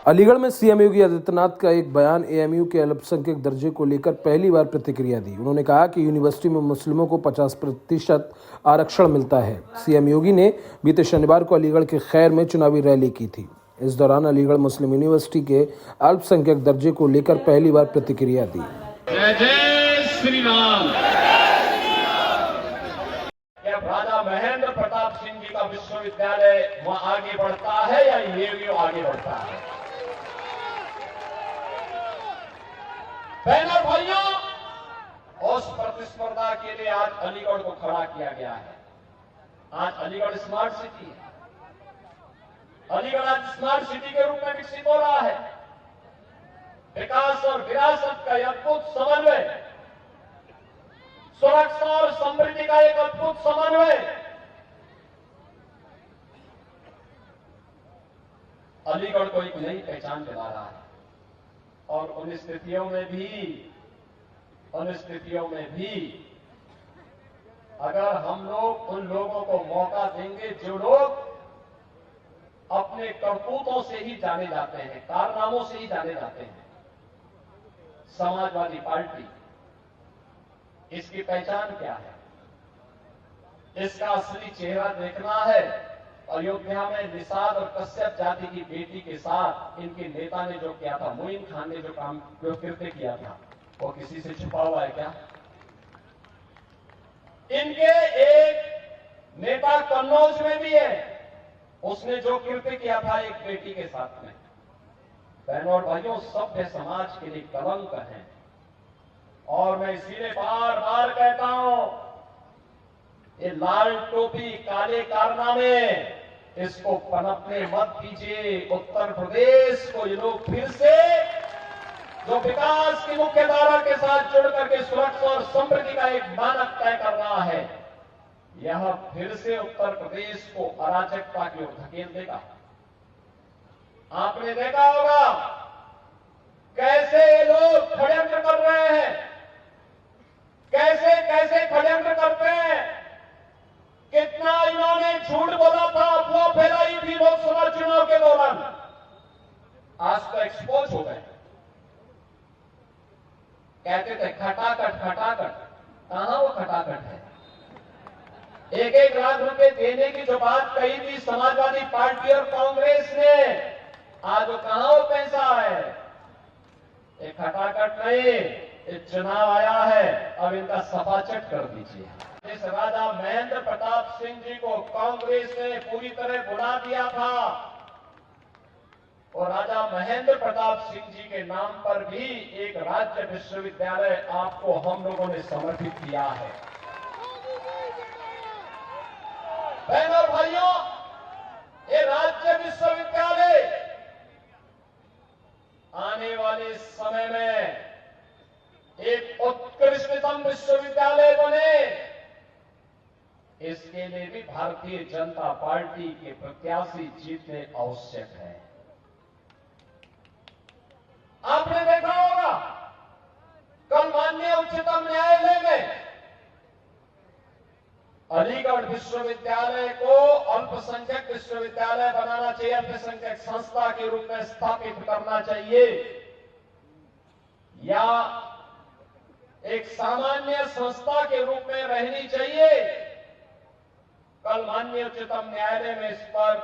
अलीगढ़ में सीएम योगी आदित्यनाथ का एक बयान एएमयू के अल्पसंख्यक दर्जे को लेकर पहली बार प्रतिक्रिया दी। उन्होंने कहा कि यूनिवर्सिटी में मुस्लिमों को 50% आरक्षण मिलता है। सीएम योगी ने बीते शनिवार को अलीगढ़ के खैर में चुनावी रैली की थी। इस दौरान अलीगढ़ मुस्लिम यूनिवर्सिटी के अल्पसंख्यक दर्जे को लेकर पहली बार प्रतिक्रिया दी। जय जय श्री राम। राजा महेंद्र प्रताप सिंह जी का विश्वविद्यालय वहां आगे बढ़ता है या एएमयू आगे बढ़ता है? बहनों भाइयों, उस प्रतिस्पर्धा के लिए आज अलीगढ़ को खड़ा किया गया है। आज अलीगढ़ स्मार्ट सिटी है। अलीगढ़ आज स्मार्ट सिटी के रूप में विकसित हो रहा है। विकास और विरासत का अद्भुत समन्वय, सुरक्षा और समृद्धि का एक अद्भुत समन्वय। अलीगढ़ को एक नई पहचान दिला रहा है। और उन स्थितियों में भी अगर हम लोग उन लोगों को मौका देंगे जो लोग अपने करतूतों से ही जाने जाते हैं, कारनामों से ही जाने जाते हैं। समाजवादी पार्टी, इसकी पहचान क्या है? इसका असली चेहरा देखना है। अयोध्या में निषाद और कश्यप जाति की बेटी के साथ इनके नेता ने जो किया था, मोइन खान ने जो कृत्य किया था, वो किसी से छुपा हुआ है क्या? इनके एक नेता कन्नौज में भी है, उसने जो कृत्य किया था एक बेटी के साथ में। बहनों और भाइयों, सभ्य समाज के लिए कलंक है। और मैं इसीलिए बार बार कहता हूं, ये लाल टोपी काले कारनामे, इसको पनपने मत दीजिए। उत्तर प्रदेश को ये लोग फिर से जो विकास की मुख्य धारा के साथ जुड़ करके सुरक्षा और समृद्धि का एक मानक तय कर रहा है, यह फिर से उत्तर प्रदेश को अराजकता की ओर धकेल देगा। आपने देखा होगा कैसे ये लोग षड्यंत्र कर रहे हैं, कैसे कैसे षड्यंत्र करते हैं। कितना इन्होंने झूठ बोला था, अफवाह फैलाई थी लोकसभा चुनाव के दौरान, आज तो एक्सपोज हो गए। कहते थे खटाखट खटाखट, कहां वो खटाखट है? 1-1 लाख रुपए देने की जो बात कही थी समाजवादी पार्टी और कांग्रेस ने, आज वो कहां वो पैसा है? ये खटाखट नहीं, ये चुनाव आया है, अब इनका सफाचट कर दीजिए। इस राजा महेंद्र प्रताप सिंह जी को कांग्रेस ने पूरी तरह भुला दिया था, और राजा महेंद्र प्रताप सिंह जी के नाम पर भी एक राज्य विश्वविद्यालय आपको हम लोगों ने समर्पित किया है। बहनों और भाइयों, ये राज्य विश्वविद्यालय आने वाले समय में एक उत्कृष्टतम विश्वविद्यालय बने, इसके लिए भी भारतीय जनता पार्टी के प्रत्याशी जीतने आवश्यक है। आपने देखा होगा कल माननीय उच्चतम न्यायालय में अलीगढ़ विश्वविद्यालय को अल्पसंख्यक विश्वविद्यालय बनाना चाहिए, अल्पसंख्यक संस्था के रूप में स्थापित करना चाहिए, या एक सामान्य संस्था के रूप में रहनी चाहिए। कल माननीय उच्चतम न्यायालय में इस पर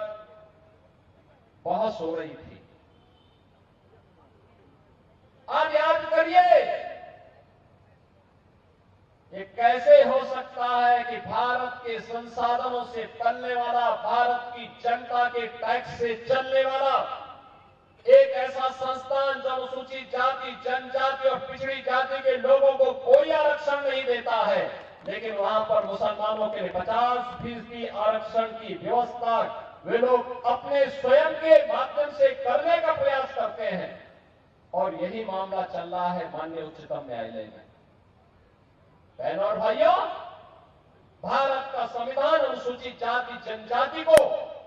बहस हो रही थी। आज याद करिए, ये कैसे हो सकता है कि भारत के संसाधनों से पलने वाला, भारत की जनता के टैक्स से चलने वाला एक ऐसा संस्थान जो अनुसूचित जाति, जनजाति और पिछड़ी जाति के लोगों को कोई आरक्षण नहीं देता है, लेकिन वहां पर मुसलमानों के लिए 50% आरक्षण की व्यवस्था वे लोग अपने स्वयं के माध्यम से करने का प्रयास करते हैं। और यही मामला चल रहा है माननीय उच्चतम न्यायालय में। बहनों और भाइयों, भारत का संविधान अनुसूचित जाति, जनजाति को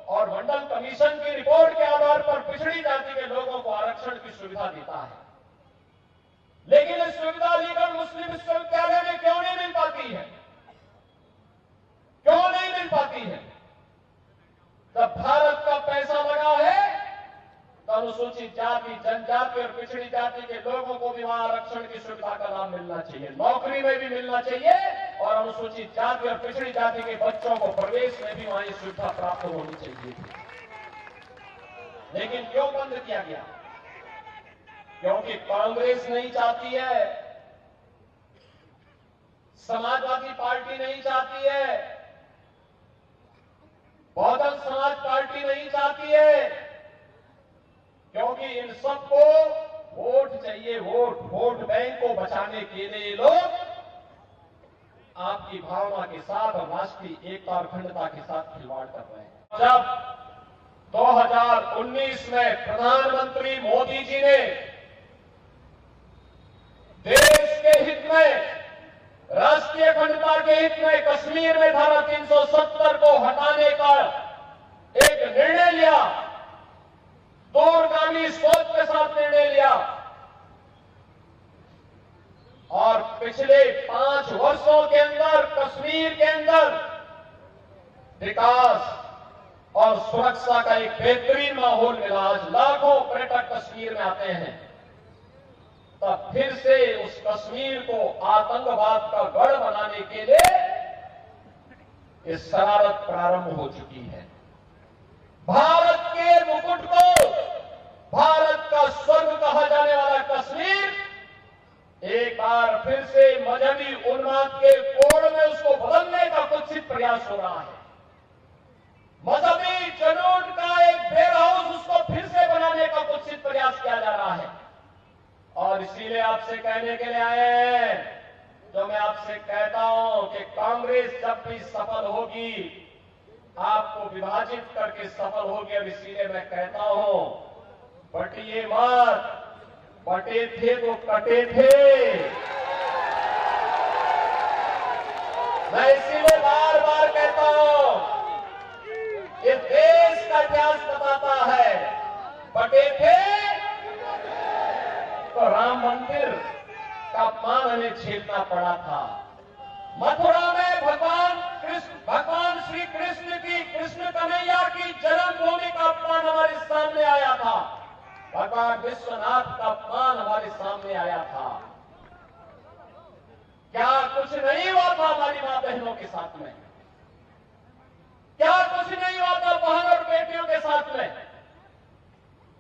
और मंडल कमीशन की रिपोर्ट के आधार पर पिछड़ी जाति के लोगों को आरक्षण की सुविधा देता है, लेकिन इस सुविधा अलीगढ़ मुस्लिम विश्वविद्यालय में क्यों नहीं मिल पाती है? क्यों नहीं मिल पाती है? जब भारत का पैसा लगा है तो अनुसूचित जाति, जनजाति और पिछड़ी जाति के लोगों को भी वहां आरक्षण की सुविधा का लाभ मिलना चाहिए, नौकरी में भी मिलना चाहिए और अनुसूचित जाति और पिछड़ी जाति के बच्चों को प्रवेश में भी वहां ये सुविधा प्राप्त होनी चाहिए थी। लेकिन क्यों बंद किया गया? क्योंकि कांग्रेस नहीं चाहती है, समाजवादी पार्टी नहीं चाहती है, बहुजन समाज पार्टी नहीं चाहती है, क्योंकि इन सबको वोट चाहिए, वोट बैंक को बचाने के लिए लोग आपकी भावना के साथ और राष्ट्रीय एकता और अखंडता के साथ खिलवाड़ कर रहे हैं। जब 2019 में प्रधानमंत्री मोदी जी ने देश के हित में, राष्ट्रीय अखंडता के हित में कश्मीर में धारा 370 को हटाने का एक निर्णय लिया, दूरगामी सोच के साथ निर्णय लिया और पिछले 5 वर्षों के अंदर कश्मीर के अंदर विकास और सुरक्षा का एक बेहतरीन माहौल मिला। आज लाखों पर्यटक कश्मीर में आते हैं। तब फिर से उस कश्मीर को आतंकवाद का गढ़ बनाने के लिए ये शरारत प्रारंभ हो चुकी है। भारत के मुकुट को, भारत का स्वर्ग कहा जाने वाला कश्मीर एक बार फिर से मजहबी उन्माद के कोड़ में उसको बदलने का कुत्सित प्रयास हो रहा है। मजहबी जुनून का एक बेर हाउस उसको फिर से बनाने का कुत्सित प्रयास किया जा रहा है। और इसीलिए आपसे कहने के लिए आए हैं, जो मैं आपसे कहता हूं कि कांग्रेस जब भी सफल होगी आपको विभाजित करके सफल होगी। और इसीलिए मैं कहता हूं, बटिए मत, बटे थे तो कटे थे। मैं इसीलिए बार बार कहता हूं, ये देश का इतिहास बताता है, बटे थे तो राम मंदिर का अपमान हमें झेलना पड़ा था। मथुरा में भगवान श्री कृष्ण की, कृष्ण कन्हैया की जन्मभूमि का अपमान हमारे सामने आया था। भगवान विश्वनाथ का अपमान हमारे सामने आया था। क्या कुछ नहीं हुआ था हमारी मां बहनों के साथ में? क्या कुछ नहीं हुआ था बहन और बेटियों के साथ में?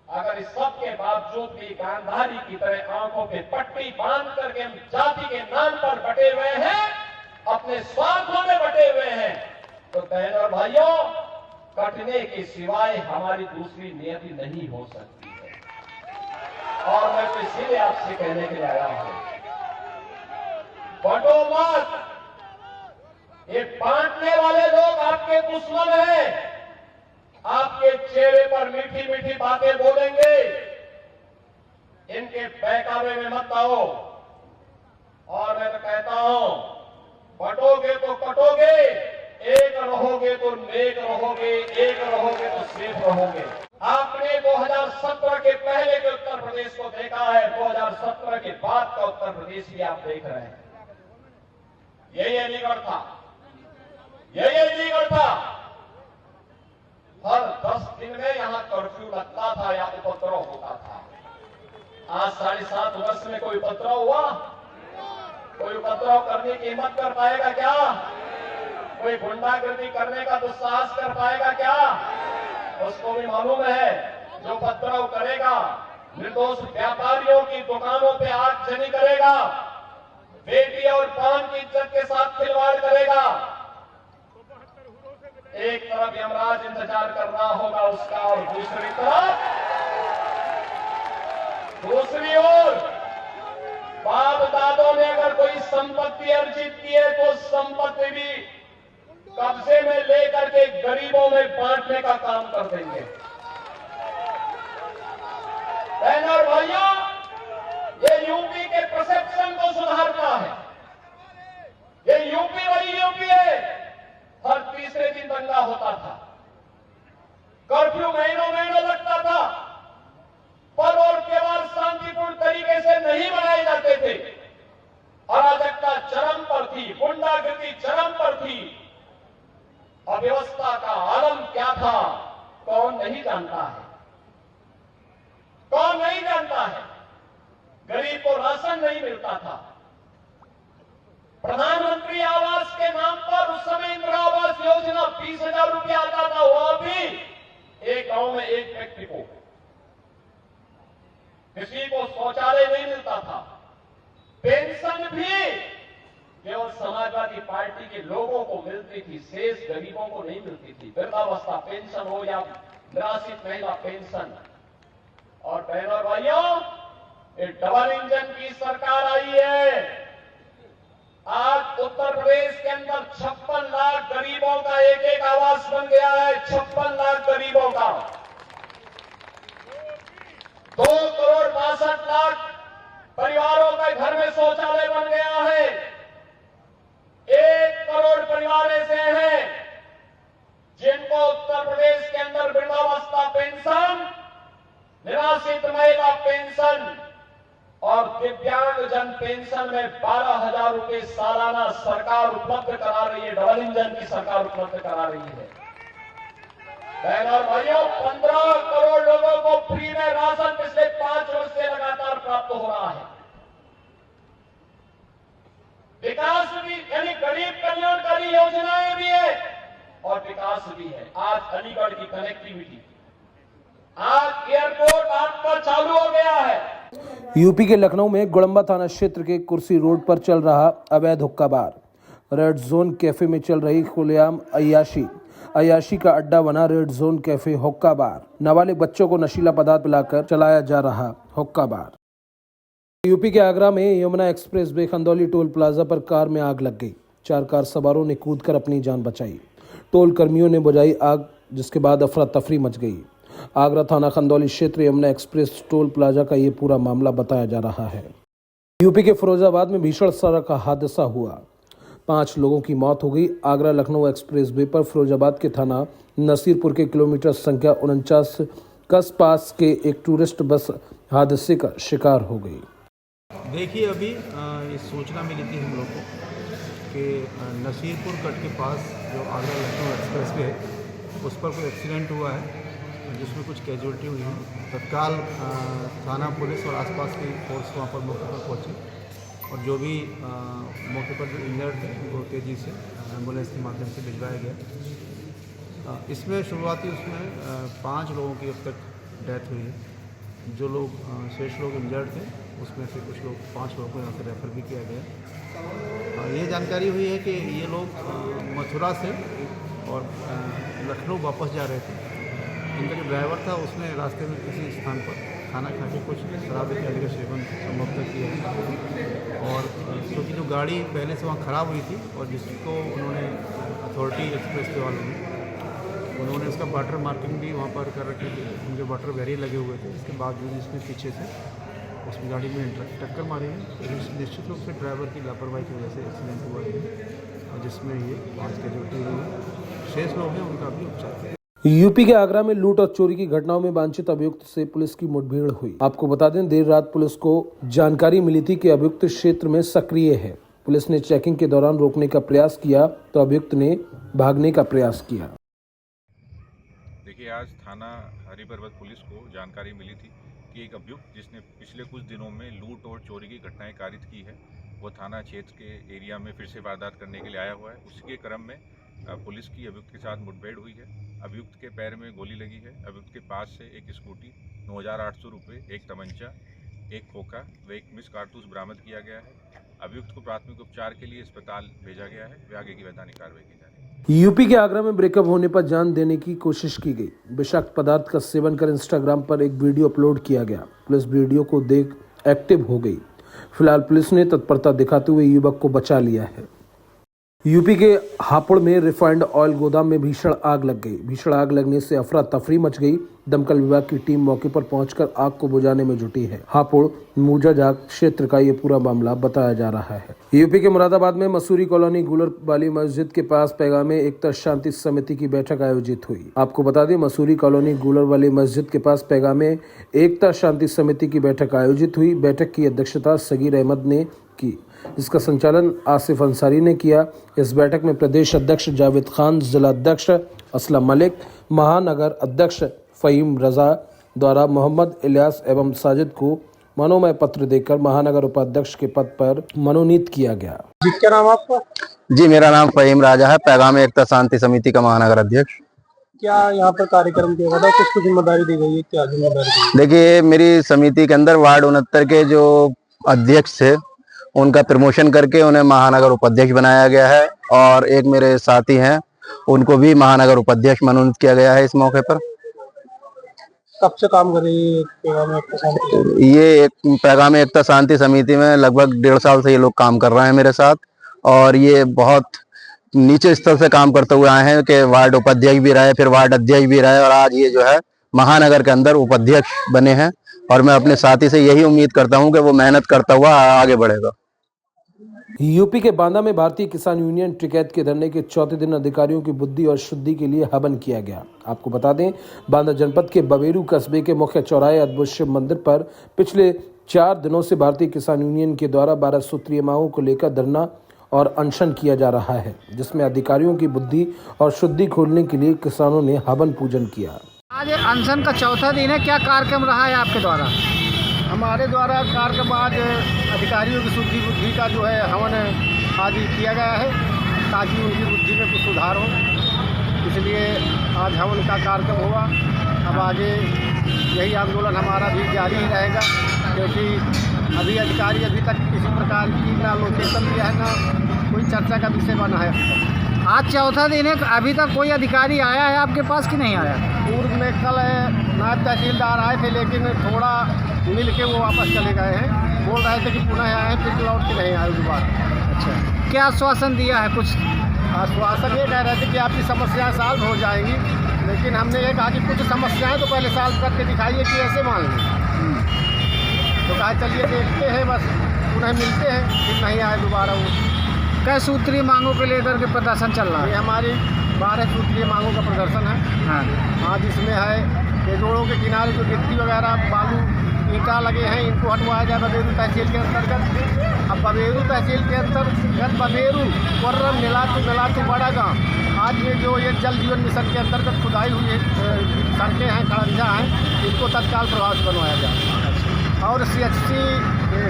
अगर इस सब के बावजूद भी गांधारी की तरह आंखों पे पट्टी बांध करके हम जाति के नाम पर बटे हुए हैं, अपने स्वार्थों में बटे हुए हैं, तो बहन और भाइयों, कटने के सिवाय हमारी दूसरी नियति नहीं हो सकती है। और मैं तो इसीलिए आपसे कहने के लिए आया हूं, बटो मत। ये बांटने वाले लोग आपके दुश्मन हैं। आपके चेहरे पर मीठी मीठी बातें बोलेंगे, इनके बहकावे में मत आओ। और मैं तो कहता हूं, बटोगे तो कटोगे, एक रहोगे तो नेक रहोगे, एक रहोगे तो सेफ रहोगे। आपने 2017 के पहले के उत्तर प्रदेश को देखा है, 2017 के बाद का उत्तर प्रदेश भी आप देख रहे हैं। यही अलीगढ़ था, यही अलीगढ़ था। हर 10 दिन में यहां कर्फ्यू लगता था या उपद्रव होता था। आज 7.5 वर्ष में कोई उपद्रव हुआ? कोई उपद्रव करने की हिम्मत कर पाएगा क्या? कोई गुंडागर्दी करने का दुस्साहस कर पाएगा क्या? उसको भी मालूम है, जो उपद्रव करेगा, निर्दोष व्यापारियों की दुकानों पे आगजनी करेगा, बेटी और बहन की इज्जत के साथ खिलवाड़ करेगा, एक तरफ यमराज इंतजार कर रहा होगा उसका, और दूसरी ओर बाप दादों ने अगर कोई संपत्ति अर्जित की है तो संपत्ति भी कब्जे में लेकर के गरीबों में बांटने का काम कर देंगे। बहनों और भाइयों, ये यूपी के परसेप्शन को सुधारता है। ये यूपी वही यूपी है। हर तीसरे दिन दंगा होता था, कर्फ्यू महीनों लगता था, पर्व और त्योहार शांतिपूर्ण तरीके से नहीं मनाए जाते थे। अराजकता चरम पर थी, गुंडागर्दी चरम पर थी। अव्यवस्था का आलम क्या था कौन नहीं जानता है। कौन नहीं जानता है? गरीब को राशन नहीं मिलता था। प्रधानमंत्री आवास के नाम पर उस समय इंदिरा आवास योजना 20,000 रुपया आता था, वह भी एक गांव में एक व्यक्ति को, किसी को शौचालय नहीं मिलता था। पेंशन भी केवल समाजवादी पार्टी के लोगों को मिलती थी, शेष गरीबों को नहीं मिलती थी। वृद्धावस्था पेंशन हो या निराश्रित महिला पेंशन। और बहनों और भाइयों, ये डबल इंजन की सरकार आई है। आज उत्तर प्रदेश के अंदर 56 लाख गरीबों का एक एक आवास बन गया है। 56 लाख गरीबों का 2,62,00,000 परिवारों के घर में शौचालय बन गया है। 1 करोड़ परिवार ऐसे हैं जिनको उत्तर प्रदेश के अंदर वृद्धावस्था पेंशन, निराश्रित महिला पेंशन और दिव्यांगजन पेंशन में 12,000 रुपए सालाना सरकार उपलब्ध करा रही है। डबल इंजन की सरकार उपलब्ध करा रही है। बहनों और भाइयों, 15 करोड़ लोगों को फ्री में राशन पिछले 5 वर्ष से लगातार प्राप्त हो रहा है। विकास भी, यानी गरीब कल्याणकारी योजनाएं भी है और विकास भी है। आज अलीगढ़ की कनेक्टिविटी, आज एयरपोर्ट आप पर चालू हो गया है। यूपी के लखनऊ में गुड़म्बा थाना क्षेत्र के कुर्सी रोड पर चल रहा अवैध हुक्का बार। रेड जोन कैफे में चल रही खुलेआम अय्याशी का अड्डा बना रेड जोन कैफे हुक्का बार। नाबालिग बच्चों को नशीला पदार्थ पिलाकर चलाया जा रहा हुक्का बार। यूपी के आगरा में Yamuna express way Khandauli toll plaza पर कार में आग लग गई। 4 कार सवारों ने कूदकर अपनी जान बचाई। टोल कर्मियों ने बुझाई आग, जिसके बाद अफरा तफरी मच गई। आगरा थाना खंदौली क्षेत्र यमुना एक्सप्रेस टोल प्लाजा का ये पूरा मामला बताया जा रहा है। यूपी के फिरोजाबाद में भीषण सड़क हादसा हुआ। 5 लोगों की मौत हो गई। आगरा लखनऊ एक्सप्रेस वे पर फिरोजाबाद के थाना नसीरपुर के किलोमीटर संख्या 49 कस पास के एक टूरिस्ट बस हादसे का शिकार हो गई। देखिए, अभी ये सूचना मिली थी हम लोग को कि नसीरपुर कट के पास जो आगरा लखनऊ एक्सप्रेस वे है उस पर कोई एक्सीडेंट हुआ है जिसमें कुछ कैजुअल्टी हुई है। तत्काल थाना पुलिस और आसपास की फोर्स वहाँ पर मौके पर पहुँची और जो भी मौके पर जो इंजर्ड थे उनको तेज़ी से एम्बुलेंस के माध्यम से भिजवाया गया। इसमें शुरुआती उसमें 5 लोगों की अब तक डेथ हुई है। जो लोग शेष लोग इंजर्ड थे उसमें से कुछ लोग 5 लोगों को यहाँ से रेफ़र भी किया गया। ये जानकारी हुई है कि ये लोग मथुरा से और लखनऊ वापस जा रहे थे। इनका जो ड्राइवर था उसने रास्ते में किसी स्थान पर खाना खा के कुछ शराब इत्यादि का सेवन संभवतः किया और क्योंकि जो गाड़ी पहले से वहाँ ख़राब हुई थी और जिसको उन्होंने अथॉरिटी एक्सप्रेस के वालों ने उन्होंने उसका वाटर मार्किंग भी वहाँ पर कर रखी थी। उनके वाटर बैरियर लगे हुए थे। इसके बावजूद इसमें पीछे से उसमें गाड़ी में टक्कर मारी है। तो निश्चित रूप से ड्राइवर की लापरवाही की वजह से एक्सीडेंट हुआ है और जिसमें ये 5 कैजुअल्टी हुई है। शेष लोग हैं उनका भी उपचार। यूपी के आगरा में लूट और चोरी की घटनाओं में वांछित अभियुक्त से पुलिस की मुठभेड़ हुई। आपको बता दें, देर रात पुलिस को जानकारी मिली थी कि अभियुक्त क्षेत्र में सक्रिय है। पुलिस ने चेकिंग के दौरान रोकने का प्रयास किया तो अभियुक्त ने भागने का प्रयास किया। देखिए, आज थाना हरिपर्वत पुलिस को जानकारी मिली थी कि एक अभियुक्त जिसने पिछले कुछ दिनों में लूट और चोरी की घटनाएं कारित की है वो थाना क्षेत्र के एरिया में फिर से वारदात करने के लिए आया हुआ है। उसी के क्रम में पुलिस की अभियुक्त के साथ मुठभेड़ हुई है। अभियुक्त के पैर में गोली लगी है। अभियुक्त के पास से एक स्कूटी, 9,800 रुपये, एक तमंचा, एक खोखा व एक मिस कारतूस बरामद किया गया है। अभियुक्त को प्राथमिक उपचार के लिए अस्पताल भेजा गया है व आगे की वैधानिक कार्रवाई की जा रही है। यूपी के आगरा में ब्रेकअप होने पर जान देने की कोशिश की गई। विषाक्त पदार्थ का सेवन कर इंस्टाग्राम पर एक वीडियो अपलोड किया गया। पुलिस वीडियो को देख एक्टिव हो गई। फिलहाल पुलिस ने तत्परता दिखाते हुए युवक को बचा लिया है। यूपी के हापुड़ में रिफाइंड ऑयल गोदाम में भीषण आग लग गई। भीषण आग लगने से अफरा तफरी मच गई। दमकल विभाग की टीम मौके पर पहुंचकर आग को बुझाने में जुटी है। हापुड़ मूजाजाग क्षेत्र का ये पूरा मामला बताया जा रहा है। यूपी के मुरादाबाद में मसूरी कॉलोनी गुलर वाली मस्जिद के पास पैगाम एकता शांति समिति की बैठक आयोजित हुई। आपको बता दें, मसूरी कॉलोनी गुलर वाली मस्जिद के पास पैगाम एकता शांति समिति की बैठक आयोजित हुई। बैठक की अध्यक्षता सगीर अहमद ने की, जिसका संचालन आसिफ अंसारी ने किया। इस बैठक में प्रदेश अध्यक्ष जावेद खान, जिला अध्यक्ष असलम मलिक, महानगर अध्यक्ष फहीम रजा, द्वारा मोहम्मद इलियास एवं साजिद को मनोमय पत्र देकर महानगर उपाध्यक्ष के पद पर मनोनीत किया गया। जी, क्या नाम आपका? जी, मेरा नाम फहीम राजा है, पैगाम एकता शांति समिति का महानगर अध्यक्ष। क्या यहाँ पर कार्यक्रम किया गया था? किसको जिम्मेदारी दी गई है? क्या जिम्मेदारी दी गई? देखिए, मेरी समिति के अंदर वार्ड 69 के जो अध्यक्ष थे उनका प्रमोशन करके उन्हें महानगर उपाध्यक्ष बनाया गया है और एक मेरे साथी हैं उनको भी महानगर उपाध्यक्ष मनोनीत किया गया है। इस मौके पर कब से काम कर रही है पैगाम एकता शांति? ये एक पैगाम एकता शांति समिति में लगभग 1.5 साल से ये लोग काम कर रहे हैं मेरे साथ और ये बहुत नीचे स्तर से काम करते हुए आए हैं कि वार्ड उपाध्यक्ष भी रहे, फिर वार्ड अध्यक्ष भी रहे और आज ये जो है महानगर के अंदर उपाध्यक्ष बने हैं और मैं अपने साथी से यही उम्मीद करता हूं कि वो मेहनत करता हुआ आगे बढ़ेगा। यूपी के बांदा में भारतीय किसान यूनियन टिकैत के धरने के चौथे दिन अधिकारियों की बुद्धि और शुद्धि के लिए हवन किया गया। आपको बता दें, बांदा जनपद के बबेरू कस्बे के मुख्य चौराहे अद्भुत शिव मंदिर पर पिछले 4 दिनों से भारतीय किसान यूनियन के द्वारा 12 सूत्रीय मांगों को लेकर धरना और अनशन किया जा रहा है, जिसमें अधिकारियों की बुद्धि और शुद्धि खोलने के लिए किसानों ने हवन पूजन किया। आज अनशन का चौथा दिन है, क्या कार्यक्रम रहा है आपके द्वारा? हमारे द्वारा कार्यक्रम आज अधिकारियों की शुद्धि बुद्धि का जो है हवन आदि किया गया है ताकि उनकी बुद्धि में कुछ सुधार हो, इसलिए आज हवन का कार्यक्रम हुआ। अब आगे यही आंदोलन हमारा भी जारी ही रहेगा क्योंकि अभी अधिकारी अभी तक किसी प्रकार की ना लोकेशन दिया है ना कोई चर्चा का विषय बना है। आज चौथा दिन है, अभी तक कोई अधिकारी आया है आपके पास कि नहीं आया? पूर्व में कल नायब तहसीलदार आए थे लेकिन थोड़ा मिल के वो वापस चले गए हैं। बोल रहे थे कि पुनः आए हैं, फिर लौट के नहीं आए दोबारा। अच्छा, क्या आश्वासन दिया है? कुछ आश्वासन ये कह रहे थे कि आपकी समस्याएं सॉल्व हो जाएंगी, लेकिन हमने ये कहा कि कुछ समस्याएं तो पहले सॉल्व करके दिखाइए कि ऐसे मान लें। तो कहा चलिए देखते हैं, बस पुनः मिलते हैं, फिर नहीं आए दोबारा वो। कै सूत्रीय मांगों को लेकर के प्रदर्शन चल रहा ये है? हमारी 12 सूत्रीय मांगों का प्रदर्शन है। हाँ, आज इसमें है कि रोडों के किनारे जो गिट्टी वगैरह बालू ईंटा लगे हैं इनको हटवाया जाए बबेरू तहसील के अंतर्गत। अब बबेरू तहसील के अंतर्गत बबेरू कर्रम मिलातू बड़ा गाँव आज ये जल जीवन मिशन के अंतर्गत खुदाई हुई है सड़कें हैं, खड़ंजा हैं, इनको तत्काल प्रभाव से बनवाया जाए। और CHC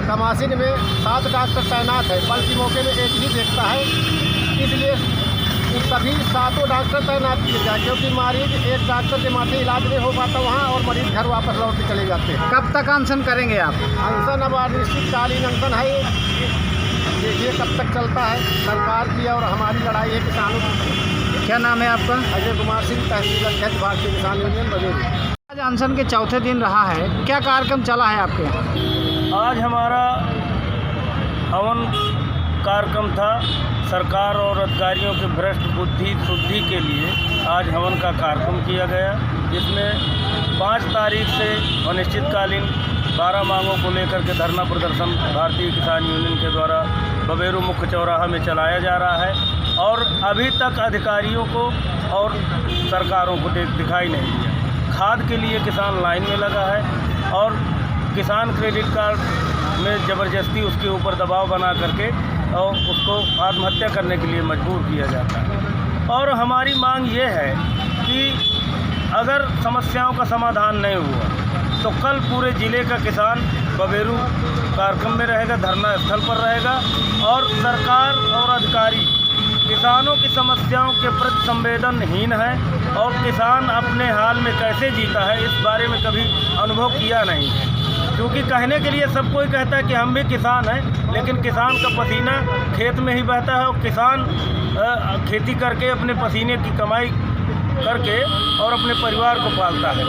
कमासिन में 7 डॉक्टर तैनात है, बल्कि मौके में एक ही देखता है, इसलिए सभी 7 डॉक्टर तैनात किए जाए क्योंकि मरीज एक डॉक्टर के माथे इलाज नहीं हो पाता वहाँ और मरीज घर वापस लौट के चले जाते हैं। कब तक अनशन करेंगे आप? अनशन अब अनिश्चितकालीन अनशन है, ये कब तक चलता है। सरकार की और हमारी लड़ाई है किसानों की। क्या नाम है आपका? अजय कुमार सिंह, तहसील अध्यक्ष भारतीय किसान यूनियन बबेरू। आज अनशन के चौथे दिन रहा है, क्या कार्यक्रम चला है आपके यहाँ? आज हमारा हवन कार्यक्रम था। सरकार और अधिकारियों के भ्रष्ट बुद्धि शुद्धि के लिए आज हवन का कार्यक्रम किया गया, जिसमें 5 तारीख से अनिश्चितकालीन 12 मांगों को लेकर के धरना प्रदर्शन भारतीय किसान यूनियन के द्वारा बबेरू मुख्य चौराहा में चलाया जा रहा है और अभी तक अधिकारियों को और सरकारों को दिखाई नहीं दिया। खाद के लिए किसान लाइन में लगा है और किसान क्रेडिट कार्ड में ज़बरदस्ती उसके ऊपर दबाव बना करके और उसको आत्महत्या करने के लिए मजबूर किया जाता है। और हमारी मांग ये है कि अगर समस्याओं का समाधान नहीं हुआ तो कल पूरे ज़िले का किसान बबेरू कार्यक्रम में रहेगा, धरना स्थल पर रहेगा और सरकार और अधिकारी किसानों की समस्याओं के प्रति संवेदनहीन है और किसान अपने हाल में कैसे जीता है इस बारे में कभी अनुभव किया नहीं है। क्योंकि कहने के लिए सब कोई कहता है कि हम भी किसान हैं, लेकिन किसान का पसीना खेत में ही बहता है और किसान खेती करके अपने पसीने की कमाई करके और अपने परिवार को पालता है।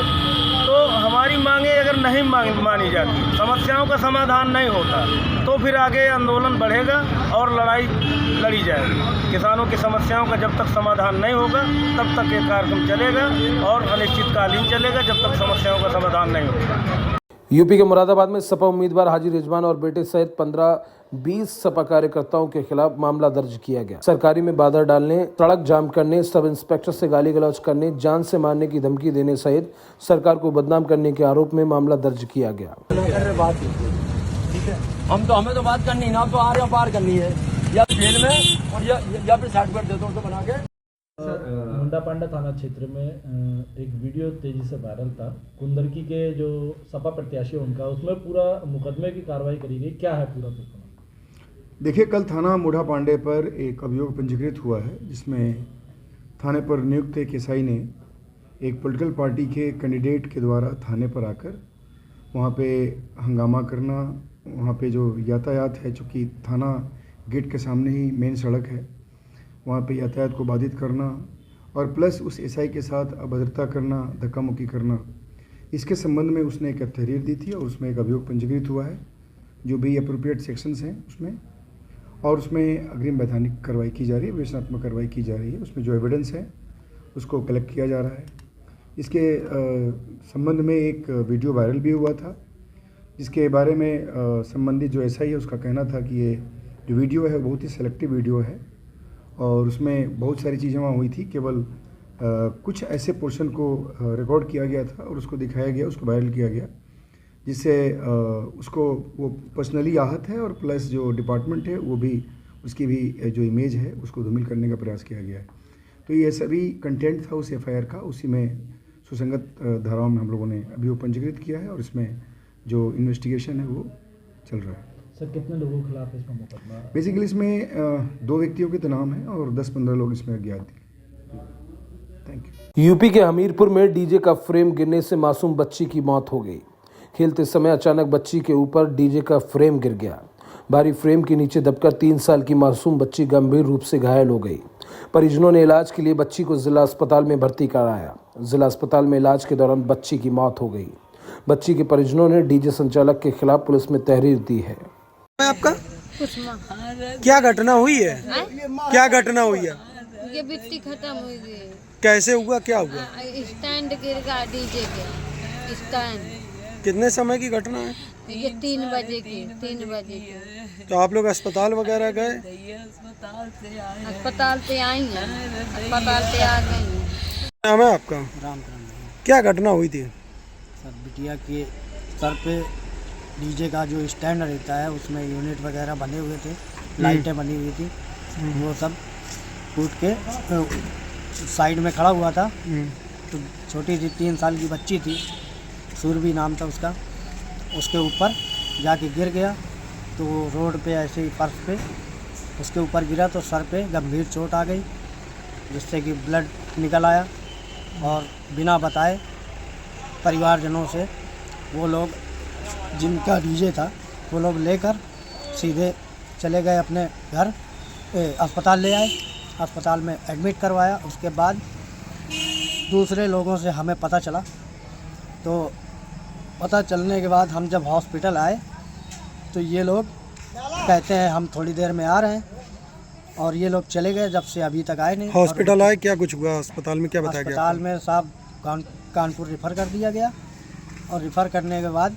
तो हमारी मांगें अगर नहीं मानी जाती, समस्याओं का समाधान नहीं होता, तो फिर आगे आंदोलन बढ़ेगा और लड़ाई लड़ी जाएगी। किसानों की समस्याओं का जब तक समाधान नहीं होगा तब तक ये कार्यक्रम चलेगा और अनिश्चितकालीन चलेगा जब तक समस्याओं का समाधान नहीं होगा। यूपी के मुरादाबाद में सपा उम्मीदवार हाजी रिजवान और बेटे सहित 15-20 सपा कार्यकर्ताओं के खिलाफ मामला दर्ज किया गया। सरकारी में बाधा डालने, सड़क जाम करने, सब इंस्पेक्टर से गाली गलौज करने, जान से मारने की धमकी देने सहित सरकार को बदनाम करने के आरोप में मामला दर्ज किया गया। हमें तो बात करनी ना, तो आ रहे हो पार करनी है या जेल में और या फिर सर्टिफिकेट दे दो तो बना के। मुंडा पांडा थाना क्षेत्र में एक वीडियो तेजी से वायरल था कुंदरकी के जो सपा प्रत्याशी उनका, उसमें पूरा मुकदमे की कार्रवाई करी गई, क्या है पूरा प्रकरण? देखिए, कल थाना मुंडा पांडे पर एक अभियोग पंजीकृत हुआ है जिसमें थाने पर नियुक्त एक एसआई ने एक पॉलिटिकल पार्टी के कैंडिडेट के द्वारा थाने पर आकर वहाँ पे हंगामा करना, वहाँ पे जो यातायात है, चूँकि थाना गेट के सामने ही मेन सड़क है, वहाँ पे यातायात को बाधित करना और प्लस उस एसआई के साथ अभद्रता करना, धक्का मुक्की करना, इसके संबंध में उसने एक तहरीर दी थी और उसमें एक अभियोग पंजीकृत हुआ है जो भी अप्रोप्रिएट सेक्शंस हैं उसमें, और उसमें अग्रिम वैधानिक कार्रवाई की जा रही है, विवेचनात्मक कार्रवाई की जा रही है। उसमें जो एविडेंस है उसको कलेक्ट किया जा रहा है। इसके संबंध में एक वीडियो वायरल भी हुआ था जिसके बारे में संबंधित जो एसआई है उसका कहना था कि ये जो वीडियो है बहुत ही सेलेक्टिव वीडियो है और उसमें बहुत सारी चीज़ें वहाँ हुई थी, केवल कुछ ऐसे पोर्शन को रिकॉर्ड किया गया था और उसको दिखाया गया, उसको वायरल किया गया, जिससे उसको वो पर्सनली आहत है और प्लस जो डिपार्टमेंट है वो भी उसकी भी जो इमेज है उसको धूमिल करने का प्रयास किया गया है। तो ये सभी कंटेंट था उस एफआईआर का, उसी में सुसंगत धाराओं में हम लोगों ने अभियोग पंजीकृत किया है और इसमें जो इन्वेस्टिगेशन है वो चल रहा है। सर, कितने लोगों के खिलाफ इसका मुकदमा? बेसिकली इसमें 2 व्यक्तियों के तो नाम है और 10-15 लोग इसमें अज्ञात थे। Thank you. यूपी के हमीरपुर में डीजे का फ्रेम गिरने से मासूम बच्ची की मौत हो गई। खेलते समय अचानक बच्ची के ऊपर डीजे का फ्रेम गिर गया। भारी फ्रेम के नीचे दबकर 3 साल की मासूम बच्ची गंभीर रूप से घायल हो गई। परिजनों ने इलाज के लिए बच्ची को जिला अस्पताल में भर्ती कराया। जिला अस्पताल में इलाज के दौरान बच्ची की मौत हो गई। बच्ची के परिजनों ने डीजे संचालक के खिलाफ पुलिस में तहरीर दी है। आपका क्या घटना हुई है? क्या घटना हुई है? ये बिट्टी खत्म हुई है। कैसे हुआ, क्या हुआ? स्टैंड गिर गया डीजे के स्टैंड। कितने समय की घटना है? ये 3 बजे की। तो आप लोग अस्पताल वगैरह गए? अस्पताल से आई हैं, अस्पताल से आ गई हैं। नाम है आपका? राम। क्या घटना हुई थी? सर, बिटिया के सर पे डीजे का जो स्टैंड रहता है उसमें यूनिट वगैरह बने हुए थे, लाइटें बनी हुई थी, वो सब टूट के साइड में खड़ा हुआ था। तो छोटी सी 3 साल की बच्ची थी, सूरभी नाम था उसका, उसके ऊपर जाके गिर गया। तो रोड पे ऐसे ही फर्श पे उसके ऊपर गिरा तो सर पे गंभीर चोट आ गई, जिससे कि ब्लड निकल आया और बिना बताए परिवारजनों से वो लोग जिनका डीजे था वो लोग लेकर सीधे चले गए अपने घर, अस्पताल ले आए, अस्पताल में एडमिट करवाया। उसके बाद दूसरे लोगों से हमें पता चला, तो पता चलने के बाद हम जब हॉस्पिटल आए तो ये लोग कहते हैं हम थोड़ी देर में आ रहे हैं, और ये लोग चले गए, जब से अभी तक आए नहीं। हॉस्पिटल आए, क्या कुछ हुआ अस्पताल में, क्या बताया गया? अस्पताल में साहब कानपुर रेफ़र कर दिया गया, और रेफ़र करने के बाद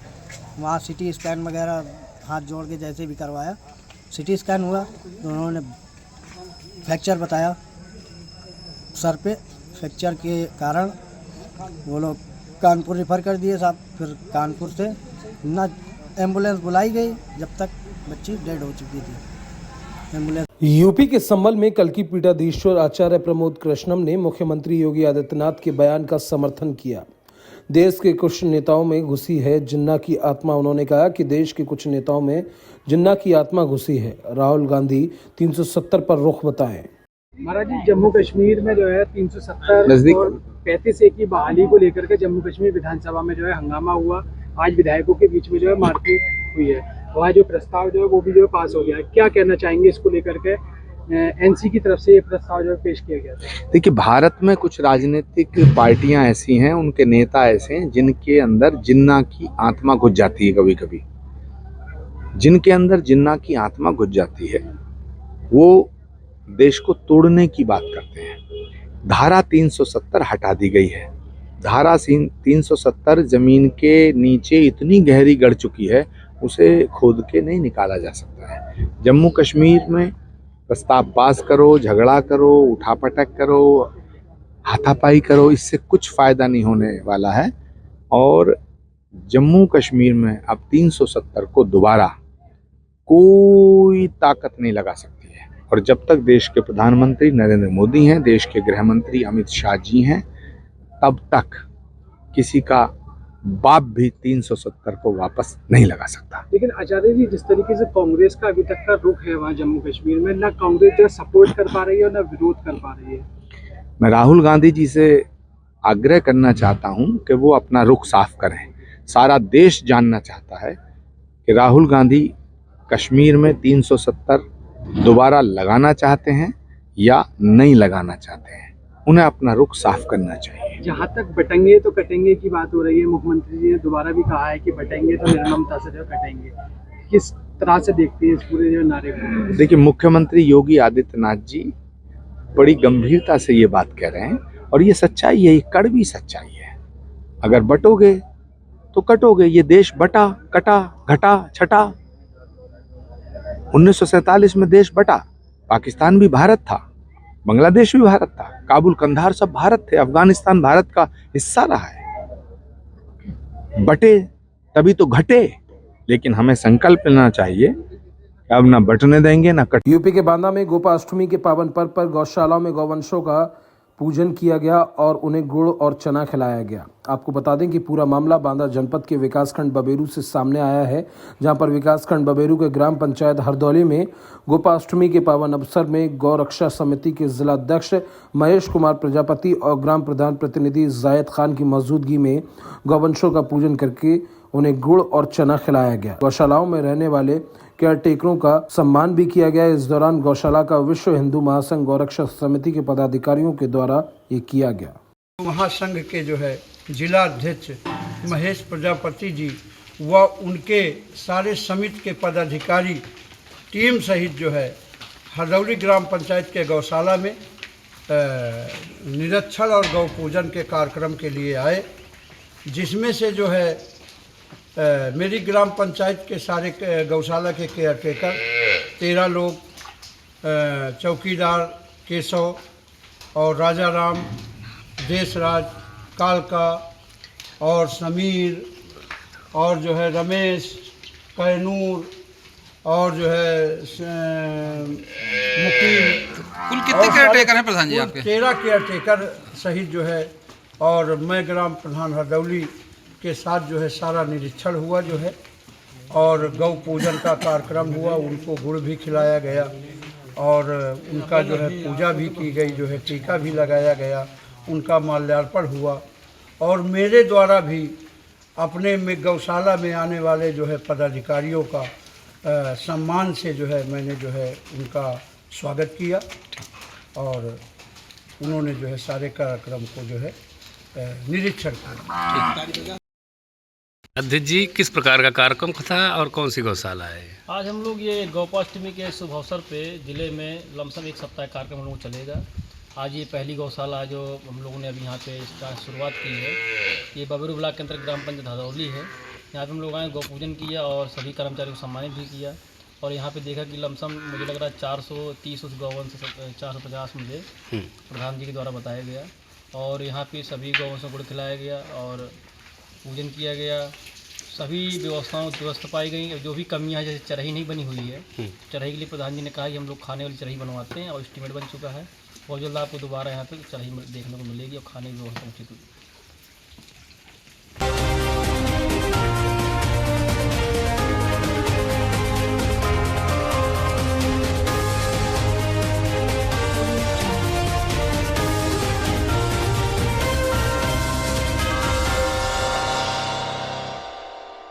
वहाँ सिटी स्कैन वगैरह हाथ जोड़ के जैसे भी करवाया, सिटी स्कैन हुआ तो उन्होंने फ्रैक्चर बताया सर पे। फ्रैक्चर के कारण वो लोग कानपुर रेफ़र कर दिए साहब। फिर कानपुर से ना एम्बुलेंस बुलाई गई जब तक बच्ची डेड हो चुकी थी। एम्बुलेंस यूपी के संभल में कल की पीठाधीश्वर आचार्य प्रमोद कृष्णम ने मुख्यमंत्री योगी आदित्यनाथ के बयान का समर्थन किया। देश के कुछ नेताओं में घुसी है जिन्ना की आत्मा। उन्होंने कहा कि देश के कुछ नेताओं में जिन्ना की आत्मा घुसी है। राहुल गांधी 370 पर रुख बताएं। महाराज जी, जम्मू कश्मीर में जो है 370 और 35A की बहाली को लेकर के जम्मू कश्मीर विधानसभा में जो है हंगामा हुआ। आज विधायकों के बीच में जो है मारपीट हुई है। वहाँ जो प्रस्ताव जो है वो भी जो है पास हो गया है। क्या कहना चाहेंगे इसको लेकर के? एनसी की तरफ से ये प्रस्ताव जो है पेश किया गया था। देखिए, भारत में कुछ राजनीतिक पार्टियां ऐसी हैं, उनके नेता ऐसे हैं जिनके अंदर जिन्ना की आत्मा घुस जाती है। कभी कभी जिनके अंदर जिन्ना की आत्मा घुस जाती है वो देश को तोड़ने की बात करते हैं। धारा 370 हटा दी गई है। धारा 370 जमीन के नीचे इतनी गहरी गड़ चुकी है, उसे खोद के नहीं निकाला जा सकता है। जम्मू कश्मीर में प्रस्ताव पास करो, झगड़ा करो, उठापटक करो, हाथापाई करो, इससे कुछ फ़ायदा नहीं होने वाला है। और जम्मू कश्मीर में अब 370 को दोबारा कोई ताकत नहीं लगा सकती है। और जब तक देश के प्रधानमंत्री नरेंद्र मोदी हैं, देश के गृह मंत्री अमित शाह जी हैं, तब तक किसी का बाप भी 370 को वापस नहीं लगा सकता। लेकिन आचार्य जी, जिस तरीके से कांग्रेस का अभी तक का रुख है वहाँ जम्मू कश्मीर में, ना कांग्रेस जो सपोर्ट कर पा रही है और ना विरोध कर पा रही है। मैं राहुल गांधी जी से आग्रह करना चाहता हूं कि वो अपना रुख साफ करें। सारा देश जानना चाहता है कि राहुल गांधी कश्मीर में 370 दोबारा लगाना चाहते हैं या नहीं लगाना चाहते हैं। उन्हें अपना रुख साफ करना चाहिए। जहाँ तक बटेंगे तो कटेंगे की बात हो रही है, मुख्यमंत्री जी ने दोबारा भी कहा है कि बटेंगे तो निर्ममता से जो कटेंगे, किस तरह से देखते हैं इस पूरे जो नारे को? देखिए, मुख्यमंत्री योगी आदित्यनाथ जी बड़ी गंभीरता से ये बात कह रहे हैं और ये सच्चाई है, ये कड़वी सच्चाई है। अगर बटोगे तो कटोगे। ये देश बटा, कटा, घटा, छटा। 1947 में देश बटा। पाकिस्तान भी भारत था, बांग्लादेश भी भारत था, काबुल, कंधार सब भारत थे, अफगानिस्तान भारत का हिस्सा रहा है। बटे तभी तो घटे, लेकिन हमें संकल्प लेना चाहिए कि अब ना बटने देंगे ना कट। यूपी के बांदा में गोपाष्टमी के पावन पर्व पर गौशालाओं में गौवंशों का पूजन किया गया और उन्हें गुड़ और चना खिलाया गया। आपको बता दें कि पूरा मामला बांदा जनपद के विकासखंड बबेरू से सामने आया है, जहां पर विकासखंड बबेरू के ग्राम पंचायत हरदौली में गोपाष्टमी के पावन अवसर में गौ रक्षा समिति के जिला अध्यक्ष महेश कुमार प्रजापति और ग्राम प्रधान प्रतिनिधि जायद खान की मौजूदगी में गौवंशों का पूजन करके उन्हें गुड़ और चना खिलाया गया। गौशालाओं में रहने वाले केयर टेकरों का सम्मान भी किया गया। इस दौरान गौशाला का विश्व हिंदू महासंघ गौरक्षा समिति के पदाधिकारियों के द्वारा ये किया गया। महासंघ के जो है जिला अध्यक्ष महेश प्रजापति जी व उनके सारे समिति के पदाधिकारी टीम सहित जो है हरदौली ग्राम पंचायत के गौशाला में निरीक्षण और गौ पूजन के कार्यक्रम के लिए आए, जिसमें से जो है मेरी ग्राम पंचायत के सारे गौशाला के केयर टेकर 13 लोग, चौकीदार केशव और राजा राम, देशराज, कालका और समीर और जो है रमेश, कैनूर और जो है मुकीम, कुल कितने केयर टेकर हैं प्रधान जी आपके? 13 केयर टेकर सहित जो है, और मैं ग्राम प्रधान हरदौली के साथ जो है सारा निरीक्षण हुआ जो है, और गौ पूजन का कार्यक्रम हुआ। उनको गुड़ भी खिलाया गया और उनका जो है पूजा भी की गई, जो है टीका भी लगाया गया, उनका माल्यार्पण हुआ। और मेरे द्वारा भी अपने में गौशाला में आने वाले जो है पदाधिकारियों का सम्मान से जो है मैंने जो है उनका स्वागत किया और उन्होंने जो है सारे कार्यक्रम को जो है निरीक्षण किया। अध्यक्ष जी, किस प्रकार का कार्यक्रम था और कौन सी गौशाला है? आज हम लोग ये गोपाष्टमी के शुभ अवसर पे जिले में लमसम एक सप्ताह कार्यक्रम हम लोग चलेगा। आज ये पहली गौशाला जो हम लोगों ने अभी यहाँ पे इसका शुरुआत की है, ये बबेरू ब्लॉक के अंतर्गत ग्राम पंचायत हरदौली है। यहाँ पे हम लोग आए, गौ पूजन किया और सभी कर्मचारियों को सम्मानित भी किया। और यहाँ पे देखा कि लमसम मुझे लग रहा है 430 उस गौवंश से 450 मुझे प्रधान जी के द्वारा बताया गया। और यहाँ पे सभी गौवंशों को गुड़ खिलाया गया और पूजन किया गया। सभी व्यवस्था पाई गई। जो भी कमियां हैं, जैसे चरही नहीं बनी हुई है, चरही के लिए प्रधान जी ने कहा कि हम लोग खाने वाली चरही बनवाते हैं और एस्टीमेट बन चुका है। बहुत जल्द आपको दोबारा यहाँ पे चरही देखने को मिलेगी और खाने की व्यवस्था उचित